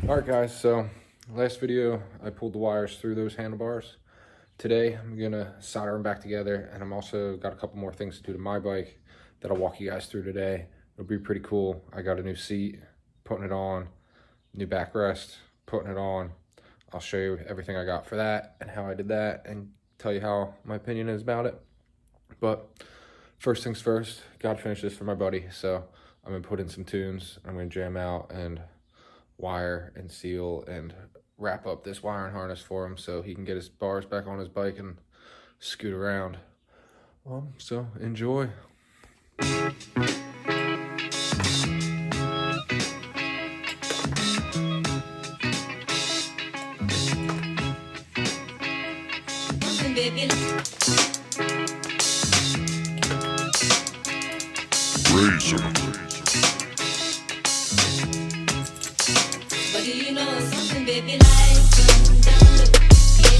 Alright guys, so last video I pulled the wires through those handlebars. Today I'm gonna solder them back together, and I'm also got a couple more things to do to my bike that I'll walk you guys through today. It'll be pretty cool. I got a new seat, putting it on, new backrest, putting it on. I'll show you everything I got for that and how I did that and tell you how my opinion is about it. But first things first, gotta finish this for my buddy. So I'm gonna put in some tunes, I'm gonna jam out and wire and seal and wrap up this wiring harness for him so he can get his bars back on his bike and scoot around. So enjoy. But do you know something, baby, like some down low,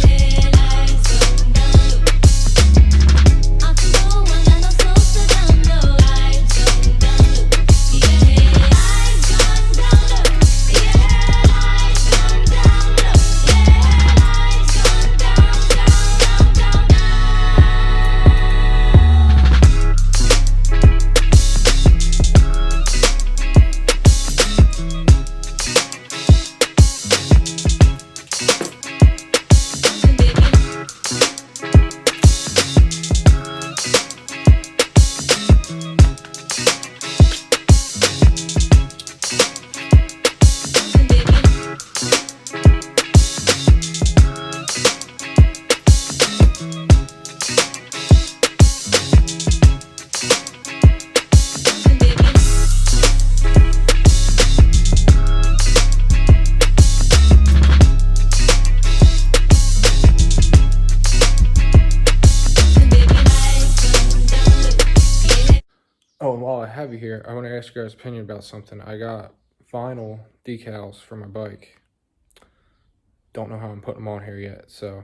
yeah, like some down low. I can go one and I'm closer down low, like some down low, yeah, like some down low, yeah, like some down low, yeah, like some down, down. Oh, and while I have you here, I want to ask you guys' opinion about something. I got vinyl decals for my bike. Don't know how I'm putting them on here yet, so I'm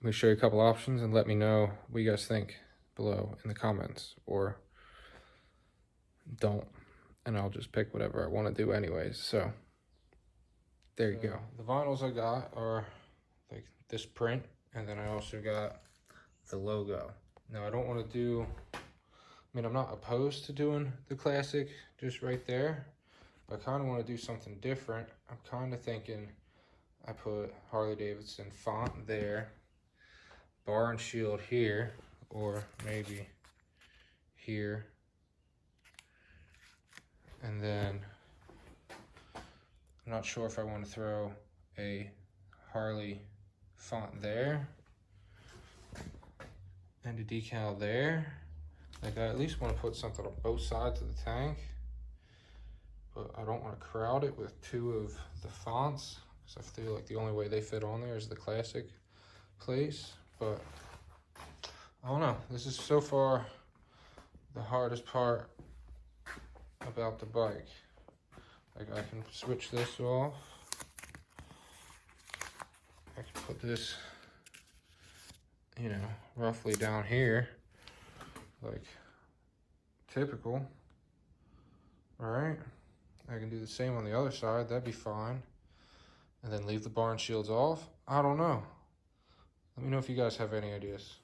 going to show you a couple options and let me know what you guys think below in the comments, or don't, and I'll just pick whatever I want to do anyways. So there you go. The vinyls I got are like this print, and then I also got the logo. Now I don't want to do, I mean, I'm not opposed to doing the classic just right there, but I kind of want to do something different. I'm kind of thinking I put Harley Davidson font there, bar and shield here, or maybe here, and then I'm not sure if I want to throw a Harley font there and a decal there. Like, I at least want to put something on both sides of the tank, but I don't want to crowd it with two of the fonts, because I feel like the only way they fit on there is the classic place. But I don't know, this is so far the hardest part about the bike. Like, I can switch this off, I can put this, you know, roughly down here, like typical. All right, I can do the same on the other side, that'd be fine, and then leave the bar and shields off. I don't know, let me know if you guys have any ideas.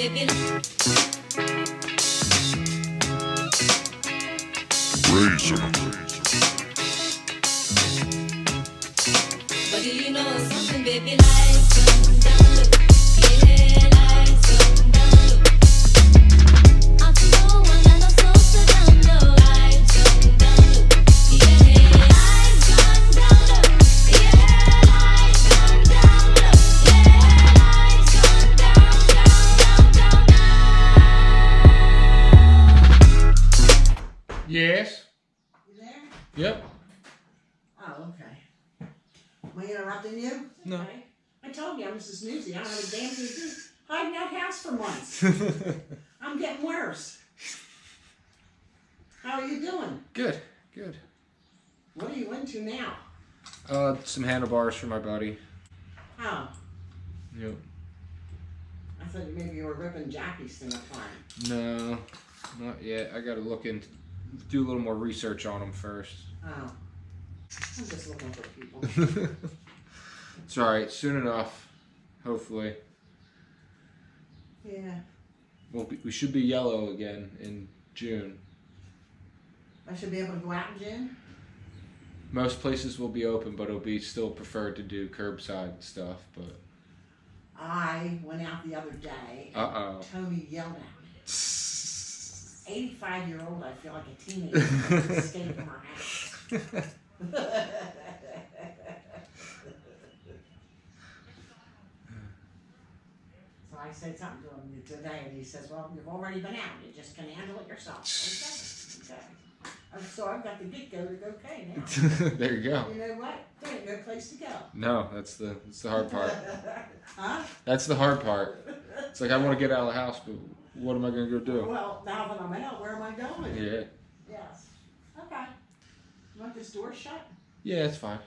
baby. But do you know something, baby? Lights on down low. Yeah, lights on down low. I know another soul down low. Lights on down low. Yeah, lights on down low. Yeah, lights on down low. Yeah, lights on down, down. Yes. You there? Yep. Oh, okay. Am I interrupting you? No. Okay. I told you I'm Mrs. Newsy. I don't have a damn thing to do. Hide in that house for months. I'm getting worse. How are you doing? Good. Good. What are you into now? Some handlebars for my buddy. Oh, Yep. I thought maybe you were ripping Jackie's thing apart. No, not yet. I gotta look into, do a little more research on them first. Oh. I'm just looking for people. It's alright, soon enough. Hopefully. Yeah. We should be yellow again in June. I should be able to go out in June? Most places will be open, but it'll be still preferred to do curbside stuff, but... I went out the other day and Uh-oh. Tony yelled at me. 85-year-old, I feel like a teenager. I escaped from her house. So I said something to him today, and he says, "Well, you've already been out. You just can handle it yourself." Okay. So I've got the get-go to okay now. There you go. You know what? There ain't no place to go. No, that's the hard part. Huh? That's the hard part. It's like, I want to get out of the house, but what am I going to go do? Well, now that I'm out, where am I going? Yeah. Yes. Okay. You want this door shut? Yeah, it's fine.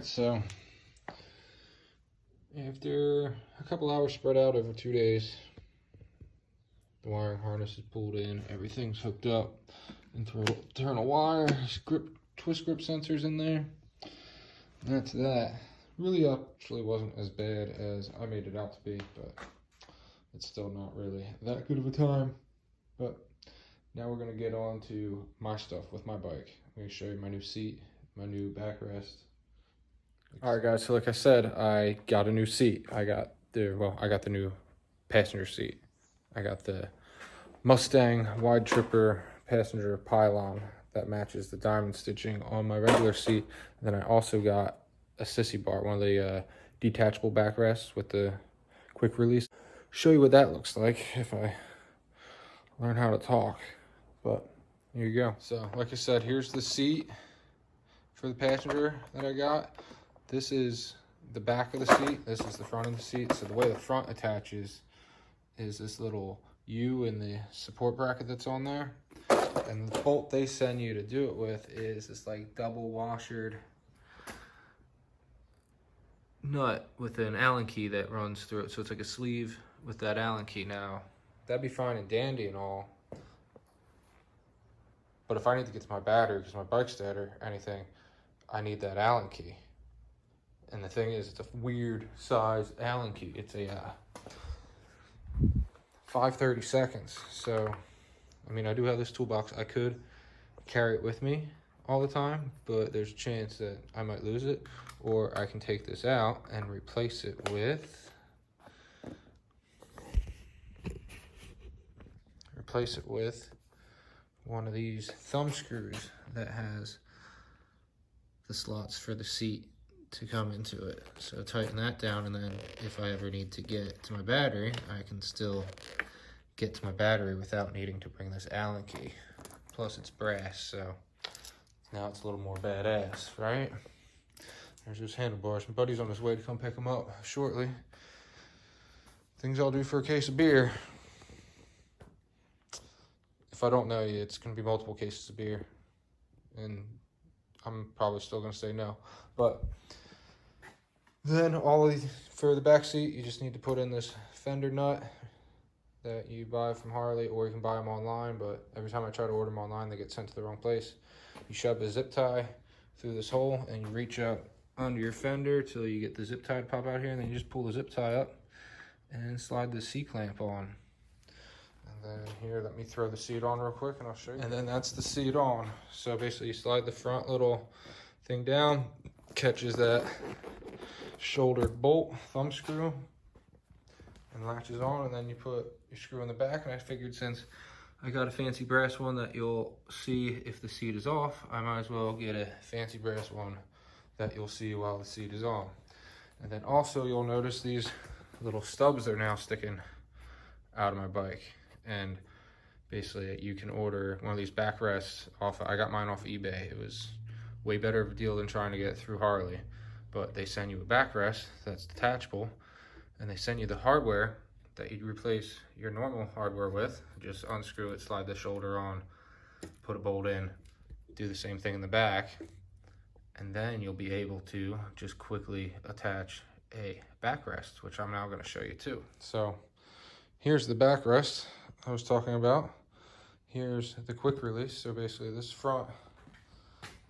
So after a couple hours spread out over 2 days, the wiring harness is pulled in, everything's hooked up, internal wire, twist grip sensors in there. And that's that. Really actually wasn't as bad as I made it out to be, but it's still not really that good of a time. But now we're gonna get on to my stuff with my bike. I'm gonna show you my new seat, my new backrest. All right, guys. So like I said, I got a new seat. I got the new passenger seat. I got the Mustang wide tripper passenger pylon that matches the diamond stitching on my regular seat. And then I also got a sissy bar, one of the detachable backrests with the quick release. Show you what that looks like if I learn how to talk. But here you go. So like I said, here's the seat for the passenger that I got. This is the back of the seat. This is the front of the seat. So the way the front attaches is this little U in the support bracket that's on there. And the bolt they send you to do it with is this like double washered nut with an Allen key that runs through it. So it's like a sleeve with that Allen key. Now, that'd be fine and dandy and all. But if I need to get to my battery because my bike's dead or anything, I need that Allen key. And the thing is, it's a weird size Allen key. It's a 5/32. So, I mean, I do have this toolbox. I could carry it with me all the time, but there's a chance that I might lose it. Or I can take this out and replace it with one of these thumb screws that has the slots for the seat to come into it. So tighten that down, and then if I ever need to get to my battery, I can still get to my battery without needing to bring this Allen key. Plus it's brass, so now it's a little more badass, right? There's those handlebars. My buddy's on his way to come pick them up shortly. Things I'll do for a case of beer. If I don't know you, it's going to be multiple cases of beer. And I'm probably still going to say no. But then for the back seat, you just need to put in this fender nut that you buy from Harley, or you can buy them online. But every time I try to order them online, they get sent to the wrong place. You shove a zip tie through this hole, and you reach up under your fender till you get the zip tie to pop out here, and then you just pull the zip tie up and slide the C-clamp on. And then here, let me throw the seat on real quick and I'll show you. And then that's the seat on. So basically you slide the front little thing down, catches that shouldered bolt, thumb screw, and latches on, and then you put your screw in the back. And I figured since I got a fancy brass one that you'll see if the seat is off, I might as well get a fancy brass one that you'll see while the seat is on. And then also you'll notice these little stubs are now sticking out of my bike. And basically you can order one of these backrests off. I got mine off eBay. It was way better of a deal than trying to get through Harley. But they send you a backrest that's detachable, and they send you the hardware that you replace your normal hardware with. Just unscrew it, slide the shoulder on, put a bolt in, do the same thing in the back. And then you'll be able to just quickly attach a backrest, which I'm now going to show you too. So here's the backrest I was talking about. Here's the quick release. So basically this front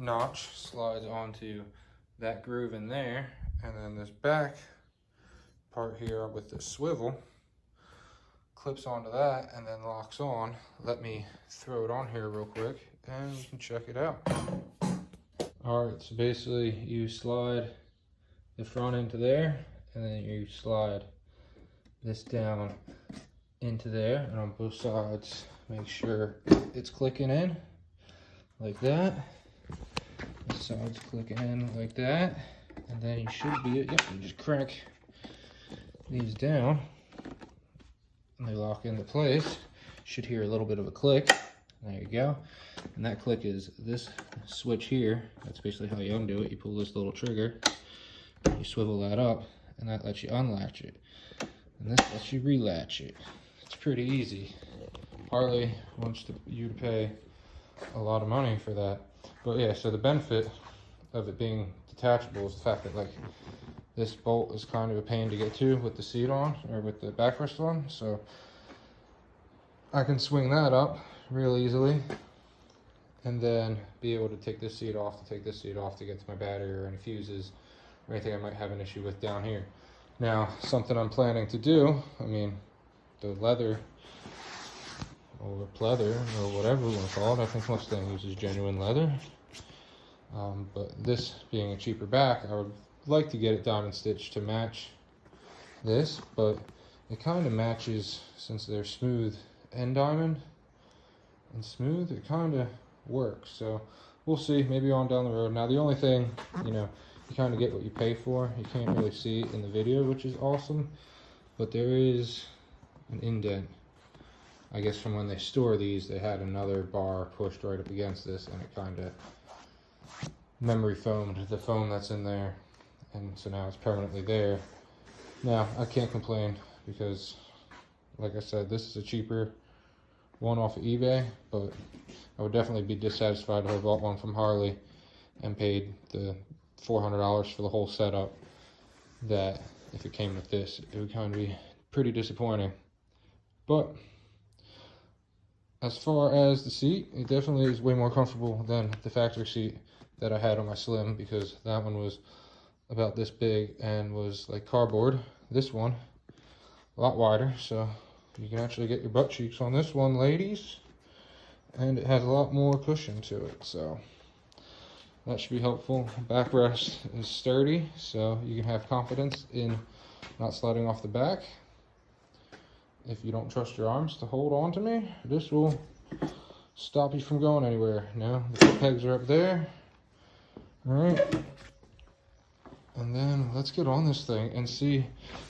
notch slides onto that groove in there, and then this back part here with the swivel clips onto that and then locks on. Let me throw it on here real quick and you can check it out. All right, so basically you slide the front into there, and then you slide this down into there, and on both sides, make sure it's clicking in like that. This side's clicking in like that, and then you should be, yep, you just crank these down, and they lock into place. You should hear a little bit of a click. There you go. And that click is this switch here. That's basically how you undo it. You pull this little trigger, you swivel that up, and that lets you unlatch it. And this lets you relatch it. It's pretty easy. Harley wants you to pay a lot of money for that. But yeah, so the benefit of it being detachable is the fact that like this bolt is kind of a pain to get to with the seat on, or with the backrest on. So I can swing that up real easily, and then be able to take this seat off to get to my battery or any fuses or anything I might have an issue with down here. Now, something I'm planning to do, I mean, the leather or pleather or whatever you want to call it, I think Mustang uses genuine leather. But this being a cheaper back, I would like to get it diamond stitched to match this, but it kind of matches since they're smooth and diamond and smooth. It kind of works, so we'll see. Maybe on down the road. Now the only thing, you know, you kind of get what you pay for. You can't really see it in the video, which is awesome, but there is an indent. I guess from when they store these, they had another bar pushed right up against this, and it kind of memory foamed the foam that's in there, and so now it's permanently there. Now I can't complain because, like I said, this is a cheaper one off of eBay, but I would definitely be dissatisfied if I bought one from Harley and paid the $400 for the whole setup. That if it came with this, it would kind of be pretty disappointing. But as far as the seat, it definitely is way more comfortable than the factory seat that I had on my Slim, because that one was about this big and was like cardboard. This one, a lot wider, so you can actually get your butt cheeks on this one, ladies. And it has a lot more cushion to it, so that should be helpful. Backrest is sturdy, so you can have confidence in not sliding off the back. If you don't trust your arms to hold on to me, this will stop you from going anywhere. Now, the foot pegs are up there. All right. And then let's get on this thing and see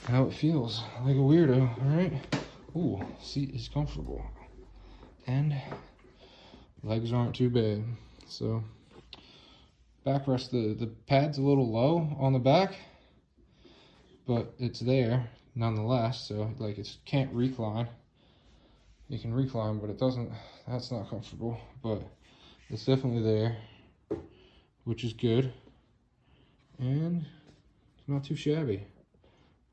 how it feels. Like a weirdo, all right? Ooh, seat is comfortable. And legs aren't too bad. So, backrest, the pad's a little low on the back, but it's there nonetheless, so like it can't recline. You can recline, but it doesn't, that's not comfortable, but it's definitely there, which is good, and it's not too shabby.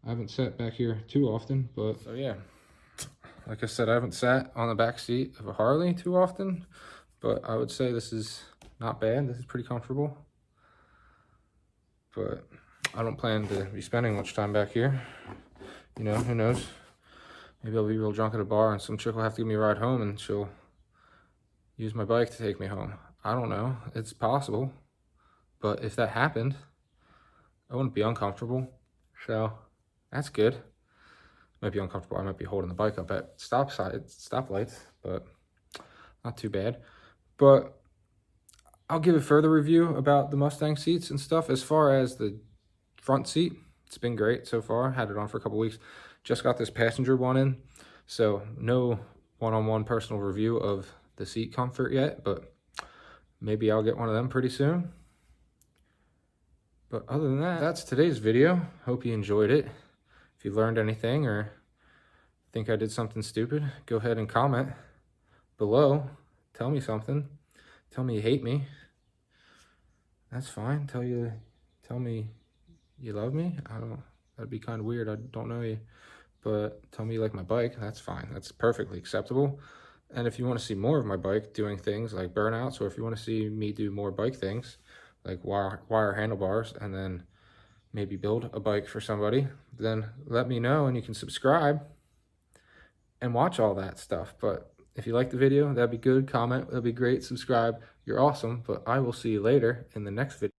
I haven't sat back here too often, but so yeah, like I said, I haven't sat on the back seat of a Harley too often, but I would say this is not bad. This is pretty comfortable, but I don't plan to be spending much time back here. You know, who knows? Maybe I'll be real drunk at a bar and some chick will have to give me a ride home and she'll use my bike to take me home. I don't know. It's possible. But if that happened, I wouldn't be uncomfortable. So that's good. Might be uncomfortable. I might be holding the bike up at stoplights, but not too bad. But I'll give a further review about the Mustang seats and stuff. As far as the front seat, it's been great so far. Had it on for a couple weeks. Just got this passenger one in, so no one-on-one personal review of the seat comfort yet, but maybe I'll get one of them pretty soon. But other than that, that's today's video. Hope you enjoyed it. If you learned anything or think I did something stupid, go ahead and comment below. Tell me something. Tell me you hate me. That's fine. Tell me you love me. That'd be kind of weird. I don't know you, but tell me you like my bike. That's fine. That's perfectly acceptable. And if you want to see more of my bike doing things like burnouts, or if you want to see me do more bike things like wire handlebars and then maybe build a bike for somebody, then let me know and you can subscribe and watch all that stuff. But if you like the video, that'd be good. Comment, that'd be great. Subscribe. You're awesome. But I will see you later in the next video.